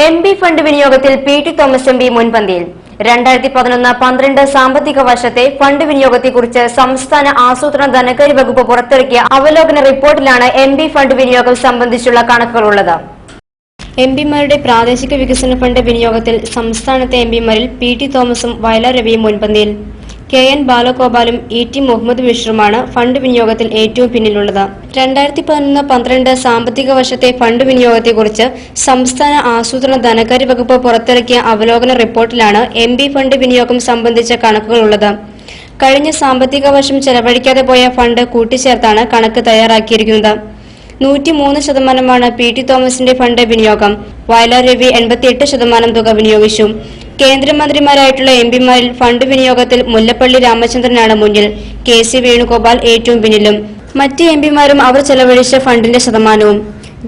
MP fund വിനിയോഗത്തിൽ PT. Thomas MP മുൻപന്തിയിൽ. 2011-12 സാമ്പത്തിക വർഷത്തെ ഫണ്ട് വിനിയോഗത്തെക്കുറിച്ച് സംസ്ഥാന ആസൂത്രണ ധനകാര്യ വകുപ്പ് പുറത്തിറക്കിയ അവലോകന റിപ്പോർട്ടിലാണ് എംപി ഫണ്ട് വിനിയോഗം സംബന്ധിച്ചുള്ള കണക്കുകളുള്ളത്. എംപിമാരുടെ പ്രാദേശിക വികസന ഫണ്ട് വിനിയോഗത്തിൽ സംസ്ഥാനത്തെ എംപിമാരിൽ പി.ടി. തോമസും വയലാർ രവിയും മുൻപന്തിയിൽ. കെ.എൻ. ബാലഗോപാലും ഇ.ടി. മുഹമ്മദ് ബഷീറുമാണ് ഫണ്ട് വിനിയോഗത്തിൽ ഏറ്റവും പിന്നിലുള്ളത്. 2011-12 സാമ്പത്തിക വർഷത്തെ ഫണ്ട് വിനിയോഗത്തെക്കുറിച്ച് സംസ്ഥാന ആസൂത്രണ ധനകാര്യ വകുപ്പ് പുറത്തിറക്കിയ അവലോകന റിപ്പോർട്ടിലാണ് എംപി ഫണ്ട് വിനിയോഗം സംബന്ധിച്ച കണക്കുകളുള്ളത്. കഴിഞ്ഞ സാമ്പത്തിക വർഷം ചെലവഴിക്കാതെ പോയ ഫണ്ട് കൂട്ടിച്ചേർത്താണ് കണക്ക് തയ്യാറാക്കിയിരിക്കുന്നത്. 103% പി.ടി. തോമസിന്റെ ഫണ്ട് വിനിയോഗം. വയലാർ രവി 88% തുക വിനിയോഗിച്ചു. കേന്ദ്രമന്ത്രിമാരായിട്ടുള്ള എംപിമാരിൽ ഫണ്ട് വിനിയോഗത്തിൽ മുല്ലപ്പള്ളി രാമചന്ദ്രനാണ് മുന്നിൽ. കെ.സി. വേണുഗോപാൽ ഏറ്റവും പിന്നിലും. മറ്റ് എംപിമാരും അവർ ചെലവഴിച്ച ഫണ്ടിന്റെ ശതമാനവും.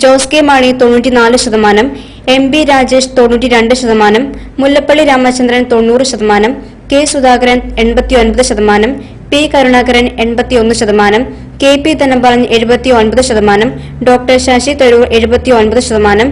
Jose K Mani 94%, MB. Rajesh 92%, Mullappally Ramachandran 90%, K. Sudhakaran 89%, P. Karunakaran 81%, KP. Dhanapalan 79%, doctor Shashi Tharoor 79%,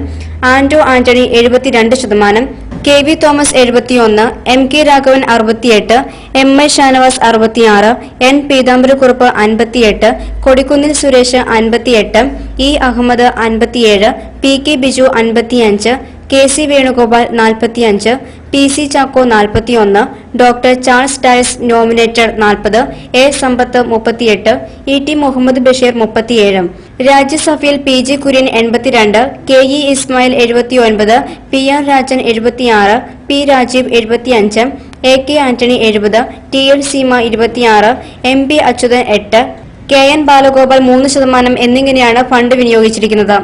Anto Antony 72%, KV. Thomas 71, M. K. Raghavan 68, M. I. Shanavas 66, N. Peethambarakurup 58, Kodikunnil Suresh 58, E. Ahamed 57, P. K. Biju 55, KC. Venugopal 45, P. C. Chacko 41, doctor Charles Dias nominated 40, A. Sampath 38, ഇ.ടി. Muhammad Basheer 37. രാജ്യസഭയിൽ P. J. Kurian 82, K. E. Ismail 79, P. R. Rajan 76, P. Rajeev 75, A. K. Antony 70, T. L. Seema 26, M. P. Achuthan 8, K. N. Balagopal 3% എന്നിങ്ങനെയാണ് fund വിനിയോഗിച്ചിരിക്കുന്നത്.